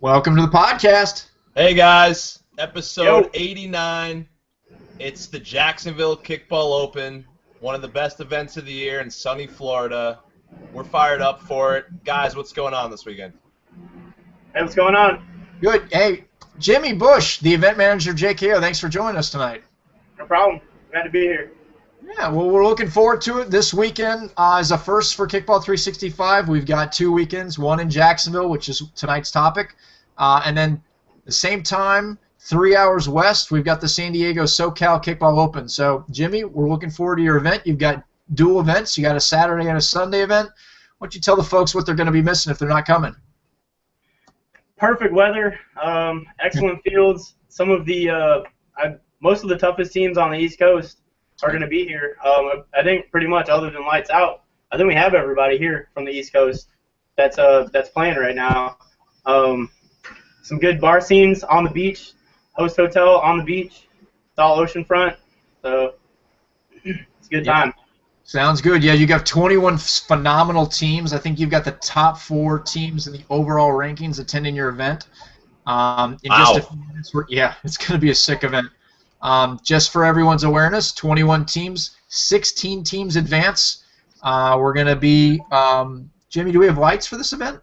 Welcome to the podcast. Hey guys, episode 89. It's the Jacksonville Kickball Open, one of the best events of the year in sunny Florida. We're fired up for it. Guys, what's going on this weekend? Hey, what's going on? Good. Hey, Jimmy Bush, the event manager of JKO, thanks for joining us tonight. No problem. Glad to be here. Yeah, well, we're looking forward to it. This weekend is a first for Kickball 365. We've got 2 weekends, one in Jacksonville, which is tonight's topic, and then the same time, 3 hours west, we've got the San Diego SoCal Kickball Open. So, Jimmy, we're looking forward to your event. You've got dual events. You got a Saturday and a Sunday event. Why don't you tell the folks what they're going to be missing if they're not coming? Perfect weather, excellent fields. Some of the most of the toughest teams on the East Coast are going to be here. I think pretty much, other than Lights Out, I think we have everybody here from the East Coast that's playing right now. Some good bar scenes on the beach, host hotel on the beach. It's all oceanfront, so it's a good time. Sounds good. Yeah, you got 21 phenomenal teams. I think you've got the top 4 teams in the overall rankings attending your event. Just a few minutes, it's going to be a sick event. Just for everyone's awareness, 21 teams, 16 teams advance. We're going to be, Jimmy, do we have lights for this event?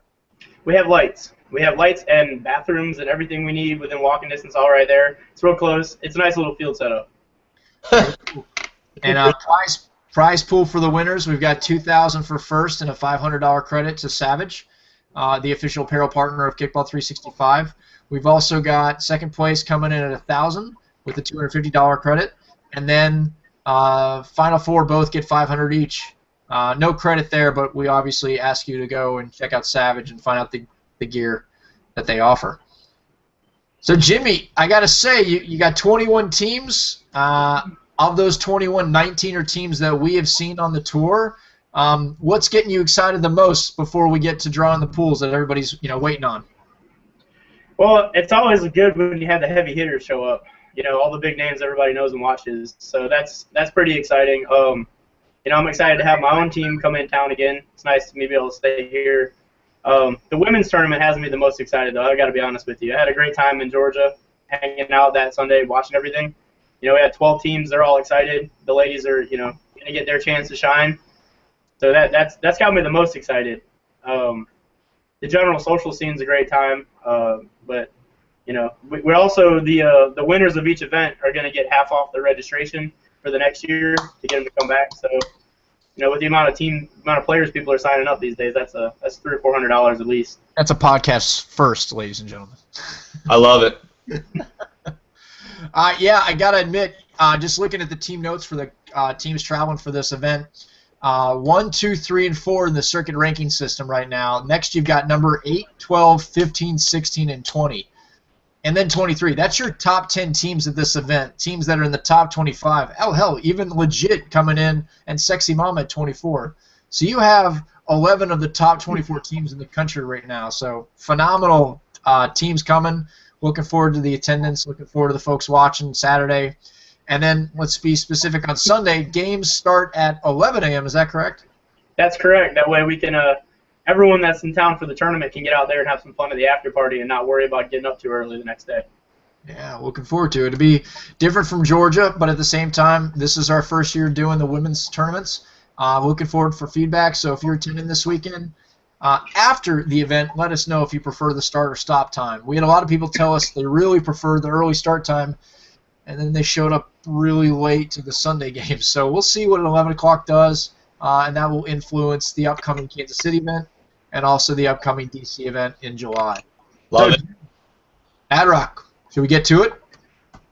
We have lights. We have lights and bathrooms and everything we need within walking distance all right there. It's real close. It's a nice little field setup. And prize pool for the winners, we've got $2,000 for first and a $500 credit to Savage, the official apparel partner of Kickball 365. We've also got second place coming in at $1,000 with a $250 credit, and then final 4 both get $500 each. No credit there, but we obviously ask you to go and check out Savage and find out the gear that they offer. So, Jimmy, I got to say, you got 21 teams. Of those 21, 19 are teams that we have seen on the tour. What's getting you excited the most before we get to drawing the pools that everybody's waiting on? Well, it's always good when you have the heavy hitters show up. All the big names everybody knows and watches. So that's pretty exciting. I'm excited to have my own team come in town again. It's nice to be able to stay here. The women's tournament has me the most excited, though. I got to be honest with you. I had a great time in Georgia, hanging out that Sunday, watching everything. We had 12 teams. They're all excited. The ladies are, going to get their chance to shine. So that's got me the most excited. The general social scene's a great time, but we're also the winners of each event are going to get half off their registration for the next year to get them to come back. So, with the amount of players people are signing up these days, that's $300 or $400 at least. That's a podcast first, ladies and gentlemen. I love it. Yeah, I got to admit, just looking at the team notes for the teams traveling for this event, 1, 2, 3, and 4 in the circuit ranking system right now. Next, you've got number 8, 12, 15, 16, and 20. And then 23. That's your top 10 teams at this event, teams that are in the top 25. Hell, even Legit coming in, and Sexy Mama at 24. So you have 11 of the top 24 teams in the country right now. So phenomenal teams coming. Looking forward to the attendance. Looking forward to the folks watching Saturday. And then let's be specific on Sunday. Games start at 11 a.m. Is that correct? That's correct. That way we can everyone that's in town for the tournament can get out there and have some fun at the after party and not worry about getting up too early the next day. Yeah, looking forward to it. It'll be different from Georgia, but at the same time, this is our first year doing the women's tournaments. Looking forward for feedback. So if you're attending this weekend, after the event, let us know if you prefer the start or stop time. We had a lot of people tell us they really prefer the early start time, and then they showed up really late to the Sunday game. So we'll see what an 11 o'clock does, and that will influence the upcoming Kansas City event and also the upcoming DC event in July. Love it. Adrock, should we get to it?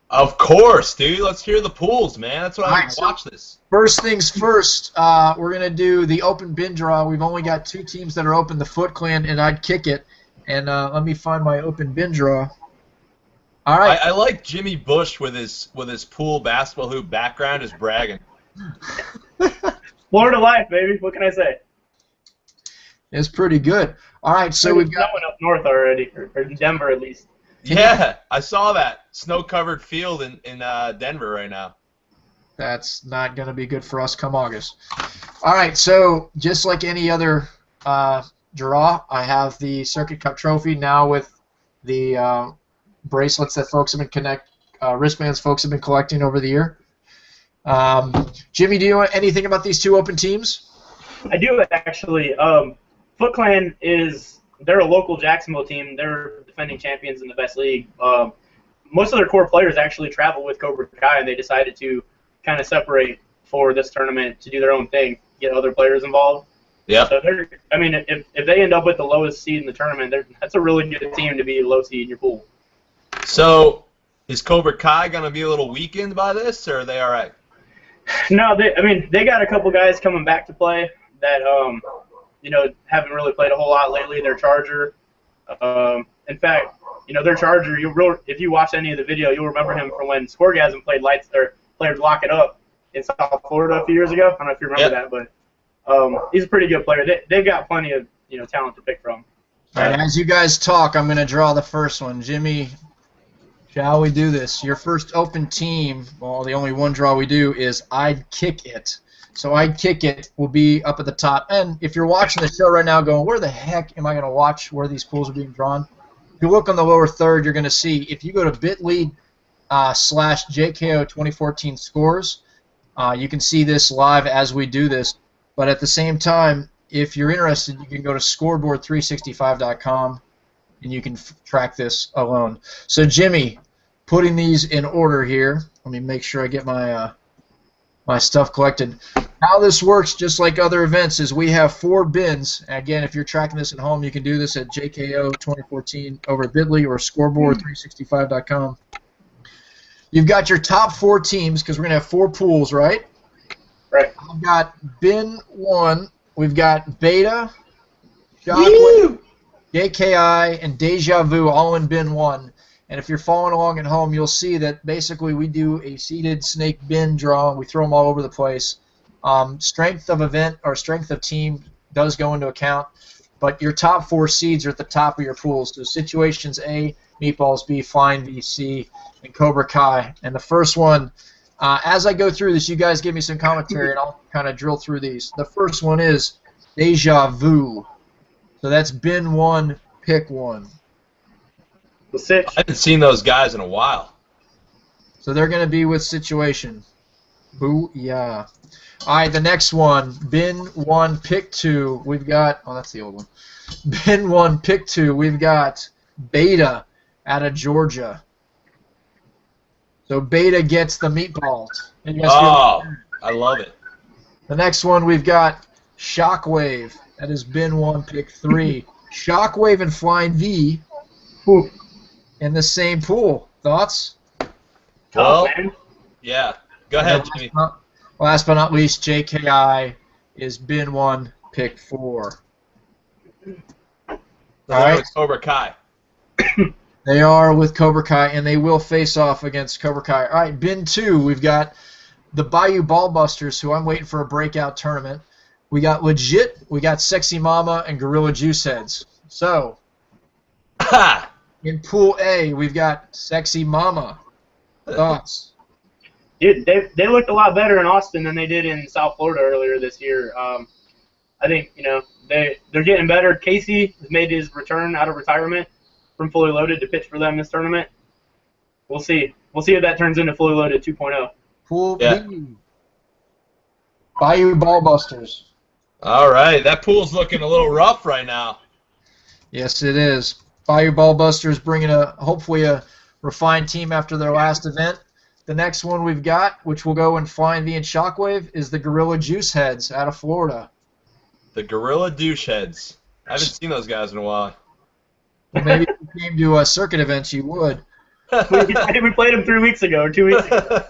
Of course, dude. Let's hear the pools, man. That's what I want to watch this. First things first, we're going to do the open bin draw. We've only got 2 teams that are open, the Foot Clan and I'd Kick It. And let me find my open bin draw. All right. I like Jimmy Bush with his pool basketball hoop background is bragging. Florida life, baby. What can I say? It's pretty good. All right, so we've got someone up north already, or in Denver at least. Yeah, I saw that snow-covered field in Denver right now. That's not going to be good for us come August. All right, so just like any other draw. I have the Circuit Cup trophy now with the bracelets that folks have been wristbands folks have been collecting over the year. Jimmy, do you know anything about these two open teams? I do, actually. Foot Clan they're a local Jacksonville team. They're defending champions in the best league. Most of their core players actually travel with Cobra Kai, and they decided to kind of separate for this tournament to do their own thing, get other players involved. Yeah. So if they end up with the lowest seed in the tournament, that's a really good team to be a low seed in your pool. So is Cobra Kai going to be a little weakened by this, or are they all right? No, they got a couple guys coming back to play that haven't really played a whole lot lately. Their Charger, in fact, their Charger. If you watch any of the video, you'll remember him from when Scoregasm played Lock It Up in South Florida a few years ago. I don't know if you remember that, but he's a pretty good player. They've got plenty of talent to pick from. All right, as you guys talk, I'm going to draw the first one. Jimmy, shall we do this? Your first open team, well, the only one draw we do is I'd Kick It. So I'd Kick It will be up at the top. And if you're watching the show right now going, where the heck am I going to watch where these pools are being drawn? If you look on the lower third, you're going to see, if you go to bit.ly /JKO 2014 scores, you can see this live as we do this. But at the same time, if you're interested, you can go to scoreboard365.com and you can track this alone. So Jimmy, putting these in order here. Let me make sure I get my my stuff collected. How this works, just like other events, is we have 4 bins. Again, if you're tracking this at home, you can do this at JKO 2014 over at bit.ly or scoreboard365.com. You've got your top 4 teams because we're going to have 4 pools, right? Right. I've got bin 1. We've got Beta, Shockwave, JKI, and Deja Vu all in bin 1. And if you're following along at home, you'll see that basically we do a seeded snake bin draw. We throw them all over the place. Strength of event or strength of team does go into account, but your top 4 seeds are at the top of your pools. So situations A, Meatballs B, Flying V, C, and Cobra Kai. And the first one, as I go through this, you guys give me some commentary, and I'll kind of drill through these. The first one is Deja Vu. So that's bin 1, pick 1. I haven't seen those guys in a while. So they're going to be with situation. Boo-yah. All right, the next one, bin 1, pick 2. We've got, oh, that's the old one. Bin 1, pick 2. We've got Beta out of Georgia. So Beta gets the meatballs. And you guys I love it. The next one, we've got Shockwave. That is bin 1, pick 3. Shockwave and Flying V in the same pool. Thoughts? Well, yeah. Go ahead, Jimmy. Last but not least, JKI is bin 1, pick 4. All right. Cobra Kai. They are with Cobra Kai, and they will face off against Cobra Kai. All right, bin 2, we've got the Bayou Ballbusters, who I'm waiting for a breakout tournament. We got Legit, we got Sexy Mama, and Gorilla Juiceheads. So, in Pool A, we've got Sexy Mama. Thoughts? Dude, they looked a lot better in Austin than they did in South Florida earlier this year. I think they're getting better. Casey has made his return out of retirement from Fully Loaded to pitch for them this tournament. We'll see. We'll see if that turns into Fully Loaded 2.0. Pool B. Bayou Ballbusters. All right, that pool's looking a little rough right now. Yes, it is. Bayou Ballbusters bringing hopefully a refined team after their last event. The next one we've got, which will go in Flying V and Shockwave, is the Gorilla Juiceheads out of Florida. The Gorilla Doucheheads. I haven't seen those guys in a while. Well, maybe if you came to circuit events, you would. We played them 3 weeks ago, or 2 weeks ago.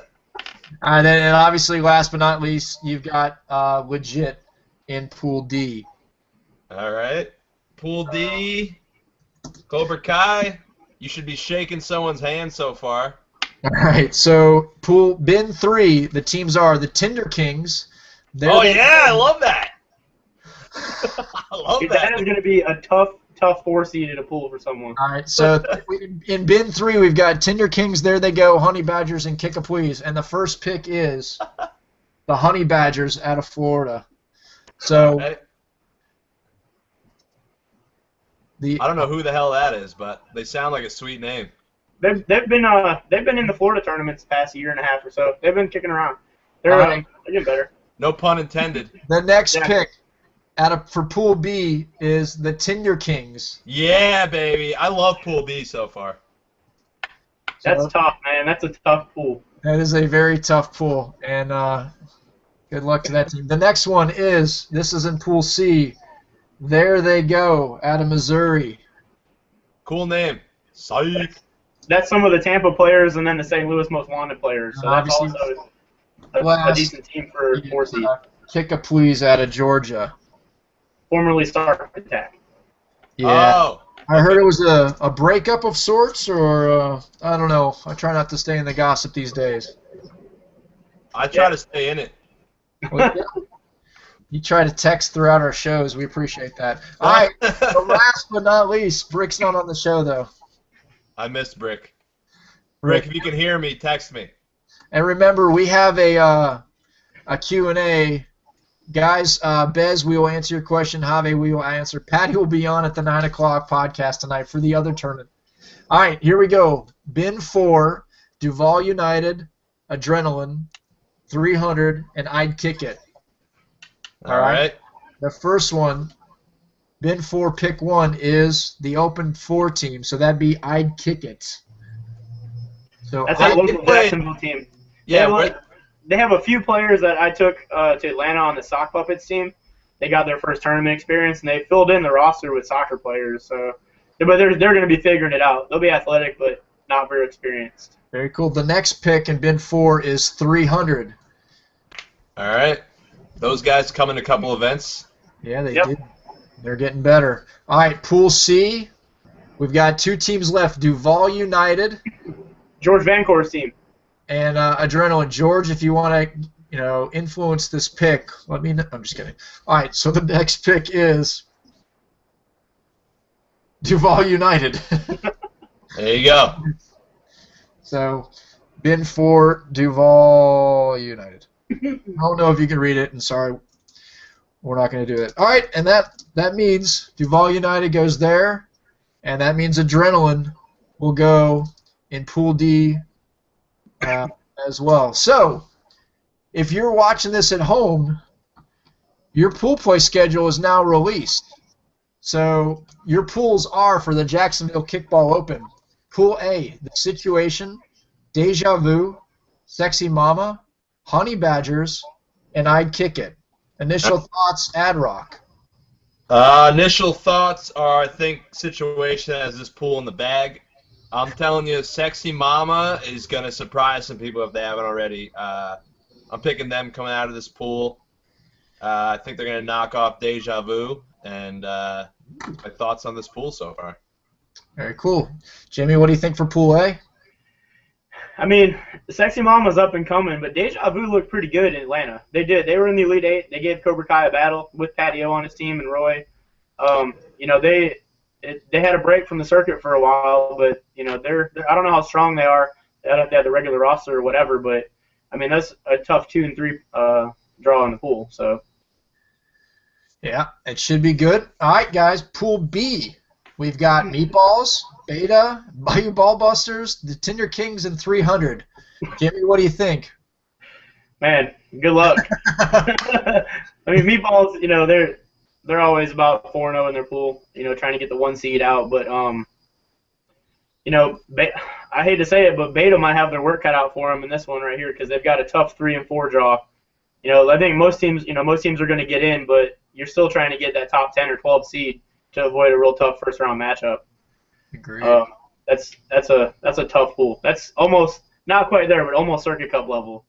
And then, obviously, last but not least, you've got Legit in Pool D. All right. Pool D, Cobra Kai. You should be shaking someone's hand so far. All right, so bin 3, the teams are the Tinder Kings. I love that. I love that. That is going to be a tough 4 seed in a pool for someone. All right, so in bin 3, we've got Tinder Kings. There they go, Honey Badgers and Kick-a-Please. And the first pick is the Honey Badgers out of Florida. So I don't know who the hell that is, but they sound like a sweet name. They've been in the Florida tournaments the past year and a half or so. They've been kicking around. They're getting better. No pun intended. The next pick for Pool B is the Tinder Kings. Yeah, baby. I love Pool B so far. That's tough, man. That's a tough pool. That is a very tough pool, and good luck to that team. The next one this is in Pool C. There They Go out of Missouri. Cool name. Psych. That's some of the Tampa players and then the St. Louis Most Wanted players. So that's also a decent team for 4 seed. Kick a please out of Georgia. Formerly Star Attack. Yeah. Oh. I heard it was a breakup of sorts, or I don't know. I try not to stay in the gossip these days. I try to stay in it. Well, you try to text throughout our shows. We appreciate that. All right. Last but not least, Brick's not on the show, though. I missed Brick. Brick, if you can hear me, text me. And remember, we have a Q&A. Guys, Bez, we will answer your question. Javi, we will answer. Patty will be on at the 9 o'clock podcast tonight for the other tournament. All right, here we go. Bin 4, Duval United, Adrenaline, 300, and I'd Kick It. All right. The first one, Bin 4, pick 1, is the Open 4 team, so that'd be I'd Kick It. So that's a local Jacksonville team. Yeah, they have a few players that I took to Atlanta on the Sock Puppets team. They got their first tournament experience, and they filled in the roster with soccer players. So, but they're going to be figuring it out. They'll be athletic, but not very experienced. Very cool. The next pick in Bin 4 is 300. All right. Those guys come in a couple events. Yeah, they did. They're getting better. All right, Pool C. We've got 2 teams left, Duval United. George Vancore's team. And Adrenaline. George, if you want to, influence this pick, let me know. I'm just kidding. All right, so the next pick is Duval United. There you go. So, Bin 4, Duval United. I don't know if you can read it, and sorry, we're not going to do it. All right, and that means Duval United goes there, and that means Adrenaline will go in Pool D as well. So, if you're watching this at home, your pool play schedule is now released. So, your pools are for the Jacksonville Kickball Open. Pool A, The Situation, Deja Vu, Sexy Mama, Honey Badgers, and I'd Kick It. Initial thoughts, Ad Rock. Initial thoughts are, I think, Situation has this pool in the bag. I'm telling you, Sexy Mama is going to surprise some people if they haven't already. I'm picking them coming out of this pool. I think they're going to knock off Deja Vu. And my thoughts on this pool so far. Very cool. Jimmy, what do you think for Pool A? I mean, Sexy Mama's up and coming, but Deja Vu looked pretty good in Atlanta. They did. They were in the Elite Eight. They gave Cobra Kai a battle with Patio on his team and Roy. They had a break from the circuit for a while, but they're I don't know how strong they are. They don't have to have the regular roster or whatever, but I mean that's a tough 2 and 3 draw in the pool. So yeah, it should be good. All right, guys, Pool B. We've got Meatballs, Beta, Bayou Ballbusters, the Tinder Kings, and 300. Jimmy, what do you think? Man, good luck. I mean, Meatballs, they're always about 4-0 in their pool, trying to get the 1 seed out. But, I hate to say it, but Beta might have their work cut out for them in this one right here because they've got a tough 3 and 4 draw. I think most teams are going to get in, but you're still trying to get that top 10 or 12 seed to avoid a real tough first-round matchup. Agreed. That's a tough pool. That's almost not quite there, but almost Circuit Cup level.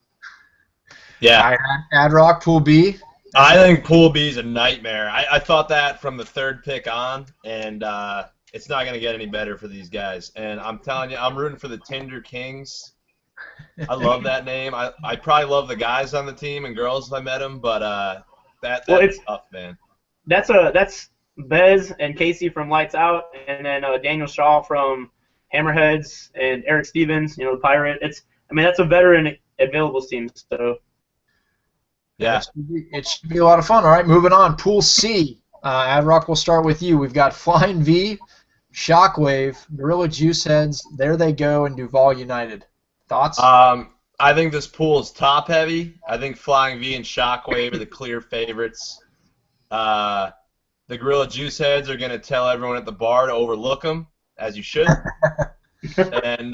Yeah. Ad Rock, Pool B. I think Pool B is a nightmare. I thought that from the 3rd pick on, and it's not going to get any better for these guys. And I'm telling you, I'm rooting for the Tinder Kings. I love that name. I probably love the guys on the team and girls if I met them, but that's tough, man. That's Bez and Casey from Lights Out, and then Daniel Shaw from Hammerheads, and Eric Stevens, the Pirate. That's a veteran availables team. So yeah, it should be a lot of fun. All right, moving on. Pool C. Adrock, we'll start with you. We've got Flying V, Shockwave, Gorilla Juice Heads, There They Go, and Duval United. Thoughts? I think this pool is top heavy. I think Flying V and Shockwave are the clear favorites. The Gorilla Juice Heads are going to tell everyone at the bar to overlook them, as you should. And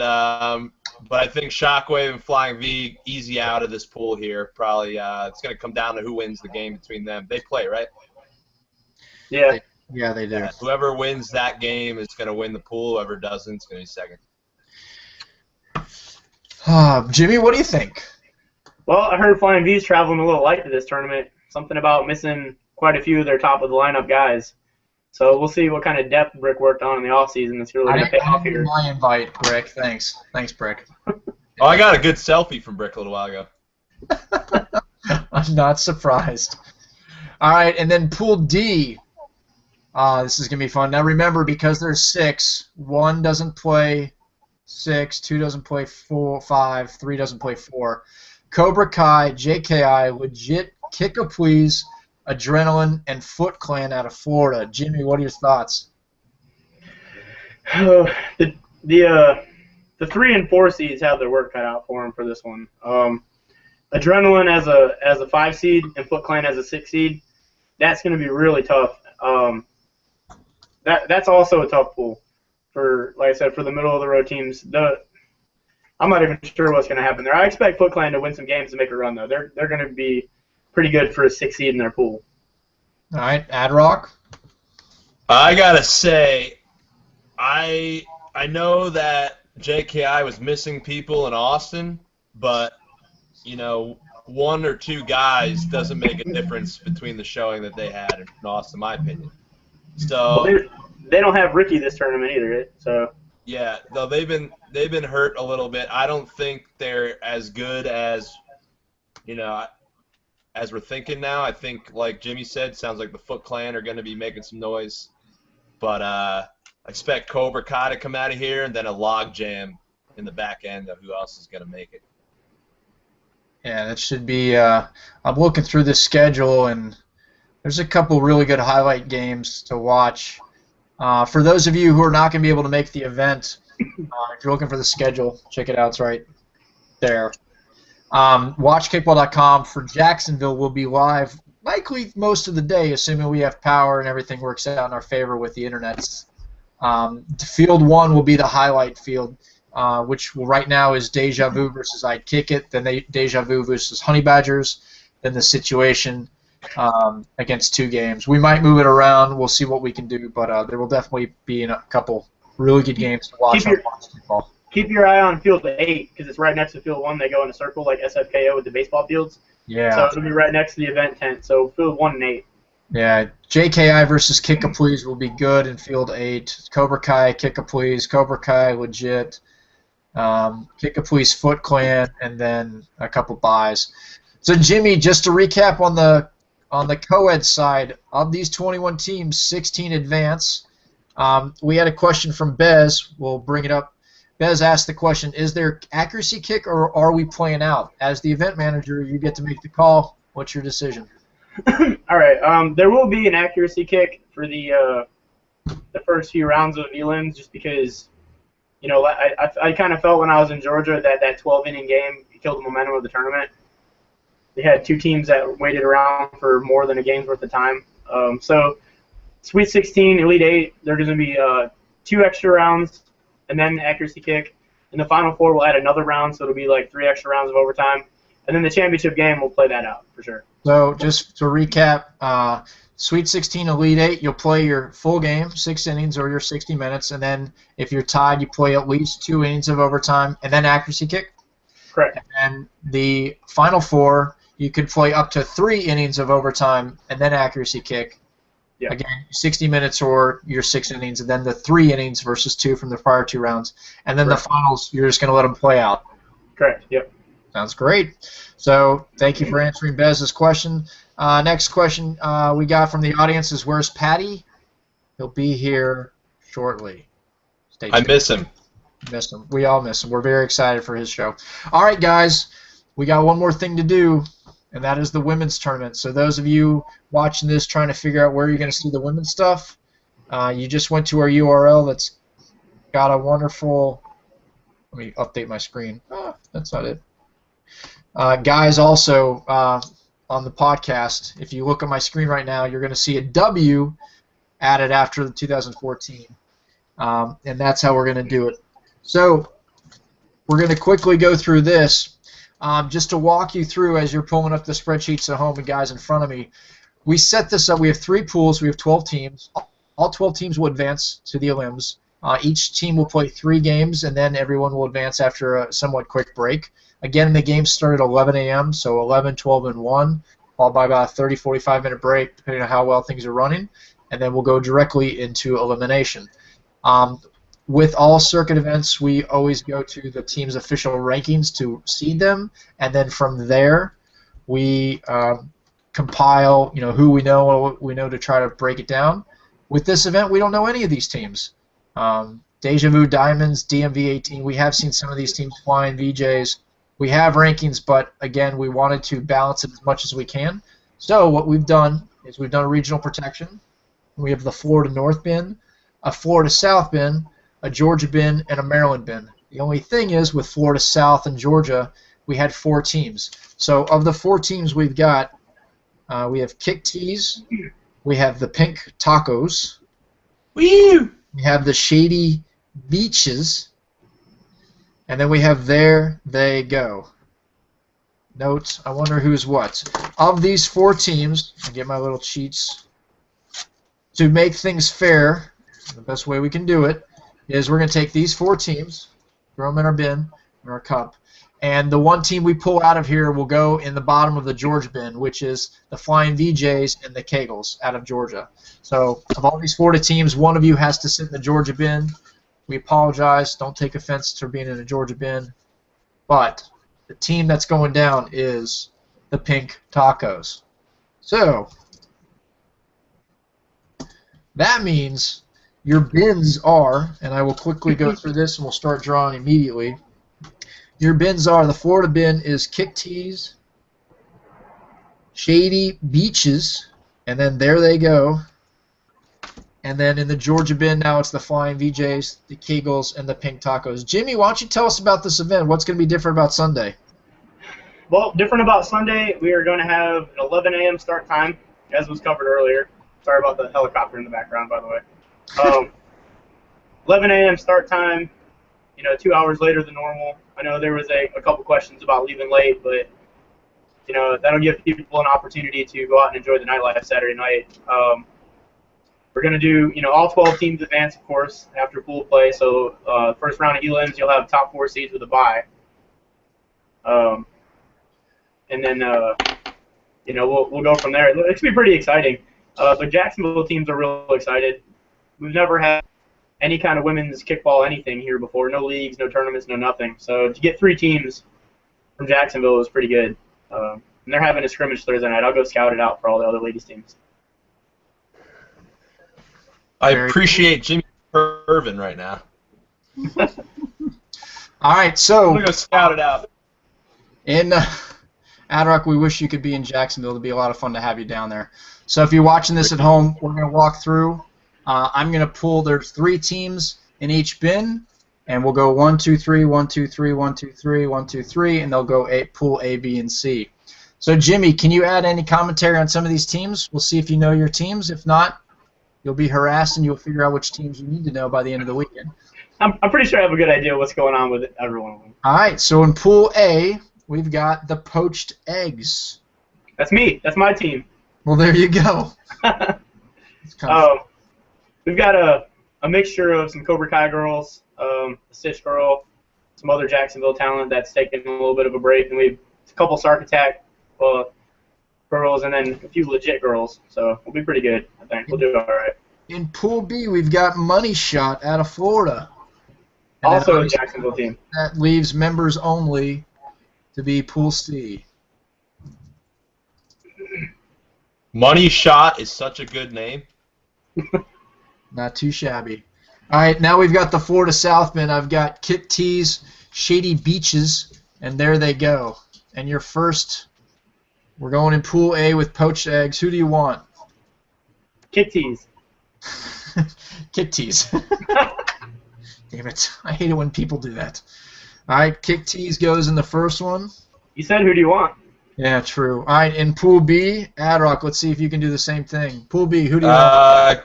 but I think Shockwave and Flying V easy out of this pool here. Probably it's going to come down to who wins the game between them. They play, right? Yeah. Yeah, they do. Whoever wins that game is going to win the pool. Whoever doesn't is going to be second. Jimmy, what do you think? Well, I heard Flying V's traveling a little light to this tournament. Something about missing quite a few of their top of the lineup guys. So we'll see what kind of depth Brick worked on in the offseason that's really going to pay off here. My invite, Brick. Thanks, Brick. Oh, I got a good selfie from Brick a little while ago. I'm not surprised. All right, and then Pool D. This is going to be fun. Now remember, because there's 6, 1 doesn't play 6, 2 doesn't play 4, 5, 3 doesn't play 4. Cobra Kai, JKI, Legit, Kick a Please, Adrenaline, and Foot Clan out of Florida. Jimmy, what are your thoughts? The 3 and 4 seeds have their work cut out for them for this one. Adrenaline as a 5 seed and Foot Clan as a 6 seed, that's going to be really tough. That's also a tough pool for, like I said, for the middle of the road teams. I'm not even sure what's going to happen there. I expect Foot Clan to win some games and make a run though. They're going to be pretty good for a 6 seed in their pool. All right, Adrock. I gotta say, I know that JKI was missing people in Austin, but you know, 1 or 2 guys doesn't make a difference between the showing that they had in Austin, in my opinion. So well, they don't have Ricky this tournament either, so. Yeah, though they've been hurt a little bit. I don't think they're as good as, you know, as we're thinking now. I think, like Jimmy said, sounds like the Foot Clan are going to be making some noise. But I expect Cobra Kai to come out of here and then a log jam in the back end of who else is going to make it. Yeah, that should be. I'm looking through the schedule, and there's a couple really good highlight games to watch. For those of you who are not going to be able to make the event, if you're looking for the schedule, check it out. It's right there. WatchKickball.com for Jacksonville will be live likely most of the day, assuming we have power and everything works out in our favor with the internets. Field 1 will be the highlight field, which right now is Deja Vu versus I'd Kick It, then Deja Vu versus Honey Badgers, then the situation against 2 games. We might move it around. We'll see what we can do, but there will definitely be a couple really good games to watch on basketball. Keep your eye on Field 8 because it's right next to Field 1. They go in a circle like SFKO with the baseball fields. Yeah. So it'll be right next to the event tent. So Field 1 and 8. Yeah, JKI versus Kick a Please will be good in Field 8. Cobra Kai, Kick a Please, Cobra Kai, Legit, Kick a Please, Foot Clan, and then a couple buys. So Jimmy, just to recap on the co-ed side, of these 21 teams, 16 advance. We had a question from Bez. We'll bring it up. Bez asked the question, is there accuracy kick or are we playing out? As the event manager, you get to make the call. What's your decision? All right. There will be an accuracy kick for the first few rounds of elims just because, you know, I kind of felt when I was in Georgia that 12-inning game killed the momentum of the tournament. They had 2 teams that waited around for more than a game's worth of time. So Sweet 16, Elite 8, there's going to be 2 extra rounds and then accuracy kick. And the Final 4 will add another round, so it'll be like 3 extra rounds of overtime. And then the championship game, we'll play that out for sure. So just to recap, Sweet 16, Elite 8, you'll play your full game, 6 innings or your 60 minutes. And then if you're tied, you play at least 2 innings of overtime and then accuracy kick. Correct. And the Final 4, you could play up to 3 innings of overtime and then accuracy kick. Yeah. Again, 60 minutes or your 6 innings, and then the 3 innings versus 2 from the prior 2 rounds. And then Correct. the finals, you're just going to let them play out. Correct, yep. Sounds great. So thank you for answering Bez's question. Next question we got from the audience is, where's Patty? He'll be here shortly. Stay tuned. I miss him. Miss him. We all miss him. We're very excited for his show. All right, guys. We got one more thing to do, and that is the women's tournament. So those of you watching this trying to figure out where you're going to see the women's stuff, you just went to our URL that's got a wonderful. Let me update my screen. That's not it. Guys, also on the podcast, if you look at my screen right now, you're going to see a W added after the 2014. And that's how we're going to do it. So we're going to quickly go through this. Just to walk you through as you're pulling up the spreadsheets at home and guys in front of me, we set this up. We have 3 pools. We have 12 teams. All 12 teams will advance to the elims. Each team will play 3 games, and then everyone will advance after a somewhat quick break. Again, the games start at 11 a.m., so 11, 12, and 1, followed by about a 30, 45-minute break, depending on how well things are running, and then we'll go directly into elimination. With all circuit events, we always go to the team's official rankings to seed them, and then from there, we compile, who we know and what we know to try to break it down. With this event, we don't know any of these teams. Deja Vu Diamonds, DMV 18. We have seen some of these teams flying VJs. We have rankings, but again, we wanted to balance it as much as we can. So what we've done is we've done a regional protection. We have the Florida North bin, a Florida South bin, a Georgia bin, and a Maryland bin. The only thing is, with Florida South and Georgia, we had 4 teams. So of the 4 teams we've got, we have Kick Tees, we have the Pink Tacos, Woo! we have the Shady Beaches, and then we have There They Go. Notes, I wonder who's what. Of these 4 teams, I get my little cheats. To make things fair, the best way we can do it is we're going to take these 4 teams, throw them in our bin, in our cup, and the one team we pull out of here will go in the bottom of the Georgia bin, which is the Flying VJs and the Kegels out of Georgia. So of all these 4 teams, one of you has to sit in the Georgia bin. We apologize. Don't take offense to being in a Georgia bin. But the team that's going down is the Pink Tacos. So that means your bins are, and I will quickly go through this and we'll start drawing immediately. Your bins are, the Florida bin is Kick Tees, Shady Beaches, and then There They Go. And then in the Georgia bin now it's the Flying VJs, the Kegels, and the Pink Tacos. Jimmy, why don't you tell us about this event? What's going to be different about Sunday? Well, different about Sunday, we are going to have an 11 a.m. start time, as was covered earlier. Sorry about the helicopter in the background, by the way. 11 a.m. start time, 2 hours later than normal. I know there was a couple questions about leaving late, but that'll give people an opportunity to go out and enjoy the nightlife Saturday night. We're going to do, all 12 teams advance, of course, after pool play. So first round of elims, you'll have top 4 seeds with a bye. And then, we'll go from there. It's going to be pretty exciting. The Jacksonville teams are real excited. We've never had any kind of women's kickball anything here before. No leagues, no tournaments, no nothing. So to get 3 teams from Jacksonville is pretty good. And they're having a scrimmage Thursday night. I'll go scout it out for all the other ladies' teams. I appreciate Jimmy Irvin right now. All right, so I'm going to go scout it out. In Adrock, we wish you could be in Jacksonville. It'd be a lot of fun to have you down there. So if you're watching this at home, we're going to walk through. I'm going to pull, there's 3 teams in each bin, and we'll go 1, 2, 3, 1, 2, 3, 1, 2, 3, 1, 2, 3, and they'll go pool A, B, and C. So Jimmy, can you add any commentary on some of these teams? We'll see if you know your teams. If not, you'll be harassed and you'll figure out which teams you need to know by the end of the weekend. I'm pretty sure I have a good idea what's going on with every one of them. All right, so in pool A, we've got the Poached Eggs. That's me. That's my team. Well, there you go. We've got a mixture of some Cobra Kai girls, a Stitch girl, some other Jacksonville talent that's taking a little bit of a break, and we've a couple Sark Attack girls, and then a few legit girls. So we'll be pretty good, I think. We'll do all right. In Pool B, we've got Money Shot out of Florida. And also a Jacksonville team. That leaves members only to be Pool C. Money Shot is such a good name. Not too shabby. All right, now we've got the Florida South bin. I've got Kick Tees, Shady Beaches, and There They Go. And your first We're going in Pool A with poached eggs. Who do you want? Kick tees. Kick tees. Damn it. I hate it when people do that. All right, kick tees goes in the first one. You said who do you want? Yeah, true. All right, in Pool B, Adrock, let's see if you can do the same thing. Pool B, who do you want?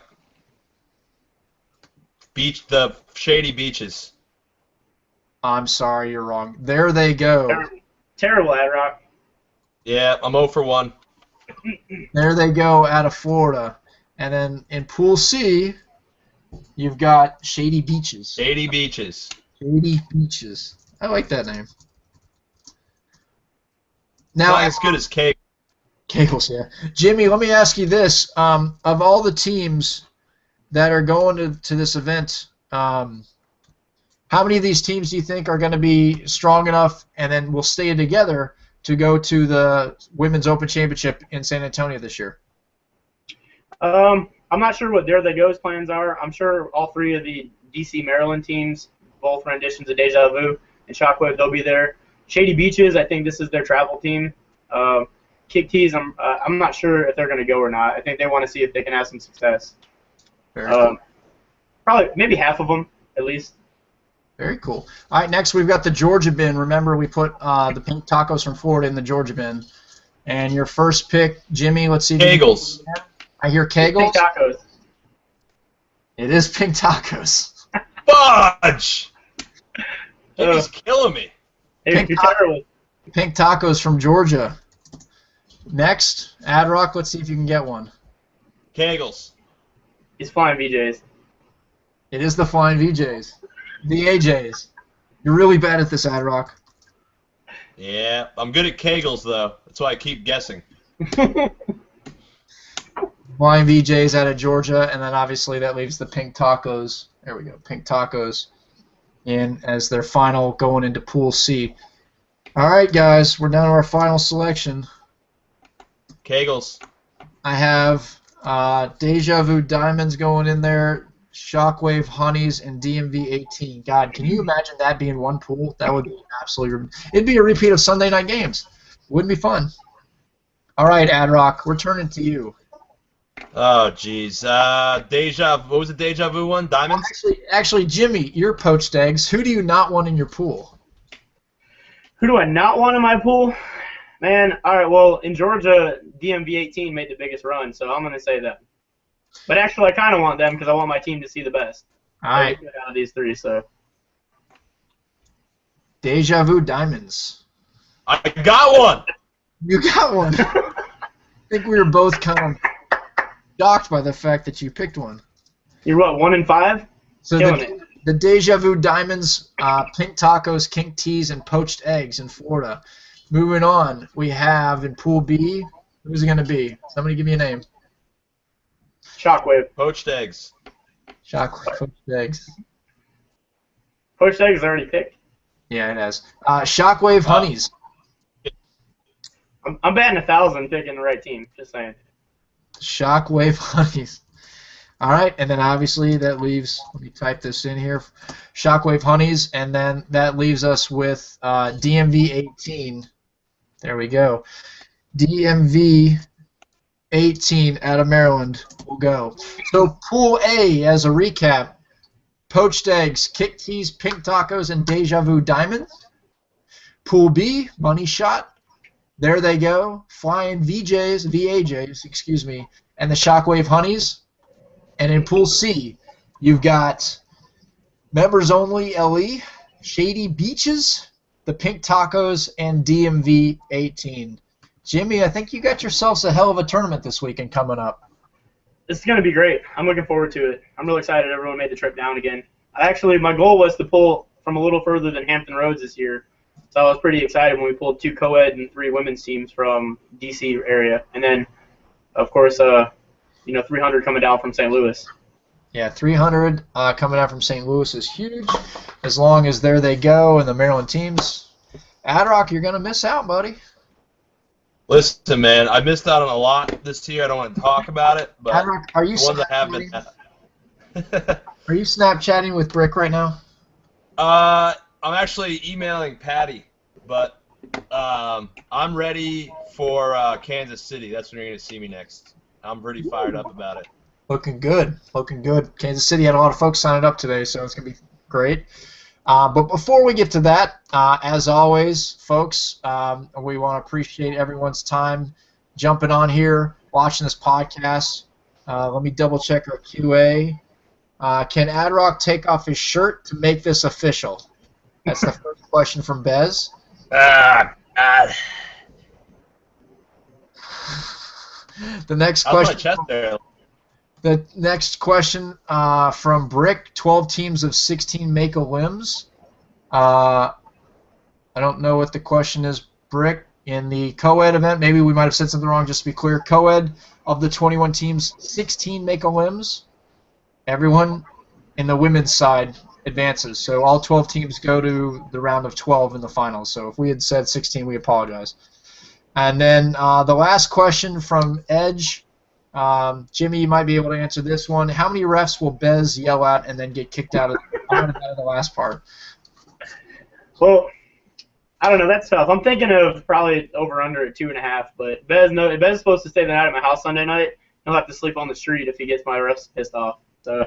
The Shady Beaches. I'm sorry, you're wrong. There they go. Terrible, Adrock. Yeah, I'm 0 for 1. There they go out of Florida. And then in Pool C, you've got Shady Beaches. Shady Beaches. Shady Beaches. I like that name. Now, not as good as Kegels. Kegels, yeah. Jimmy, let me ask you this. Of all the teams that are going to this event, how many of these teams do you think are going to be strong enough and then will stay together to go to the Women's Open Championship in San Antonio this year? I'm not sure what There They Go's plans are. I'm sure all three of the D.C. Maryland teams, both renditions of Deja Vu and Shockwave, they'll be there. Shady Beaches, I think this is their travel team. Kick Tees, I'm not sure if they're going to go or not. I think they want to see if they can have some success. Cool. Probably maybe half of them at least. Very cool. All right, next we've got the Georgia bin. Remember, we put the pink tacos from Florida in the Georgia bin. And your first pick, Jimmy, let's see. Kegels. I hear Kegels. Pink tacos. It is pink tacos. Fudge! Jimmy's killing me. Hey, you're terrible. Pink tacos from Georgia. Next, Adrock, let's see if you can get one. Kegels. It's flying VJs. It is the Flying VJs. The AJs. You're really bad at this, Adrock. Yeah, I'm good at Kegels, though. That's why I keep guessing. Flying VJs out of Georgia, and then obviously that leaves the pink tacos. There we go, pink tacos in as their final going into Pool C. All right, guys, we're down to our final selection. Kegels. I have Deja Vu Diamonds going in there, Shockwave Honeys, and DMV 18. God, can you imagine that being one pool? That would be absolutely. It'd be a repeat of Sunday night games. Wouldn't be fun. All right, Adrock, we're turning to you. Oh, jeez. What was the Deja Vu one? Diamonds? Actually, Jimmy, you're poached eggs. Who do you not want in your pool? Who do I not want in my pool? Man, all right, well, in Georgia, DMV 18 made the biggest run, so I'm going to say them. But actually, I kind of want them because I want my team to see the best. All right. Out of these three, so. Deja Vu Diamonds. I got one! You got one. I think we were both kind of shocked by the fact that you picked one. You're what, 1 and 5? So the Deja Vu Diamonds, pink tacos, kink teas, and poached eggs in Florida. Moving on, we have in Pool B, who's it going to be? Somebody give me a name. Shockwave. Poached eggs. Shockwave, poached eggs. Poached eggs is already picked? Yeah, it has. Shockwave Honeys. I'm batting 1,000 picking the right team, just saying. Shockwave Honeys. All right, and then obviously that leaves, let me type this in here, Shockwave Honeys, and then that leaves us with DMV 18. There we go. DMV 18 out of Maryland will go. So Pool A, as a recap, poached eggs, kick teas, pink tacos, and Deja Vu Diamonds. Pool B, money shot. There they go. Flying VAJs, excuse me, and the Shockwave Honeys. And in Pool C, you've got members only LE, Shady Beaches, the Pink Tacos, and DMV 18. Jimmy, I think you got yourselves a hell of a tournament this weekend coming up. It's going to be great. I'm looking forward to it. I'm really excited everyone made the trip down again. Actually, my goal was to pull from a little further than Hampton Roads this year. So I was pretty excited when we pulled 2 co-ed and 3 women's teams from D.C. area. And then, of course, 300 coming down from St. Louis. Yeah, 300 coming out from St. Louis is huge. As long as there they go and the Maryland teams. Adrock, you're going to miss out, buddy. Listen, man, I missed out on a lot this year. I don't want to talk about it, but Adrock, are you the ones I have been. Are you Snapchatting with Brick right now? I'm actually emailing Patty, but I'm ready for Kansas City. That's when you're going to see me next. I'm pretty fired up about it. Looking good. Looking good. Kansas City had a lot of folks signing up today, so it's going to be great. But before we get to that, as always, folks, we want to appreciate everyone's time jumping on here, watching this podcast. Let me double-check our QA. Can Adrock take off his shirt to make this official? That's the first question from Bez. The next question. The next question from Brick, 12 teams of 16 make a limbs. I don't know what the question is, Brick. In the co-ed event, maybe we might have said something wrong, just to be clear. Co-ed, of the 21 teams, 16 make a limbs. Everyone in the women's side advances. So all 12 teams go to the round of 12 in the finals. So if we had said 16, we apologize. And then the last question from Edge. Jimmy, you might be able to answer this one. How many refs will Bez yell at and then get kicked out of the last part? Well, I don't know. That's tough. I'm thinking of probably over/under at 2.5. But Bez is supposed to stay the night at my house Sunday night. He'll have to sleep on the street if he gets my refs pissed off. So.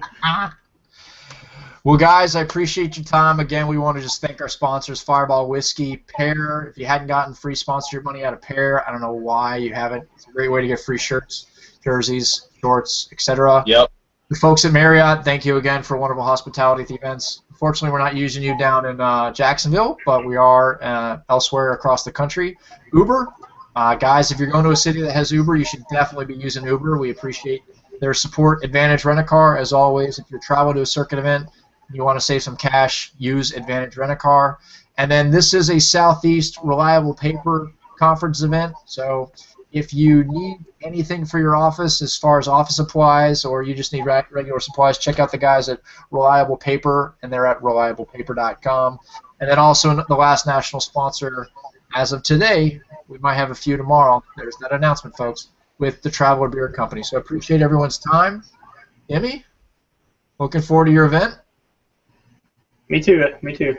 Well, guys, I appreciate your time. Again, we want to just thank our sponsors, Fireball Whiskey, Pear. If you hadn't gotten free sponsorship money out of Pear, I don't know why you haven't. It's a great way to get free shirts, jerseys, shorts, etc. Yep. The folks at Marriott, thank you again for wonderful hospitality at the events. Unfortunately, we're not using you down in Jacksonville, but we are elsewhere across the country. Uber, guys, if you're going to a city that has Uber, you should definitely be using Uber. We appreciate their support. Advantage Rent-A-Car, as always. If you're traveling to a circuit event, you want to save some cash, use Advantage Rent-A-Car. And then this is a Southeast Reliable Paper Conference event, so if you need anything for your office as far as office supplies or you just need regular supplies, check out the guys at Reliable Paper, and they're at reliablepaper.com. And then also the last national sponsor, as of today, we might have a few tomorrow. There's that announcement, folks, with the Traveler Beer Company. So I appreciate everyone's time. Emmy, looking forward to your event. Me too. Me too.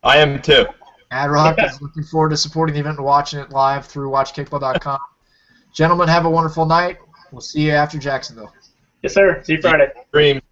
I am too. Adrock is looking forward to supporting the event and watching it live through watchkickball.com. Gentlemen, have a wonderful night. We'll see you after Jacksonville. Yes, sir. See you Friday. Dream.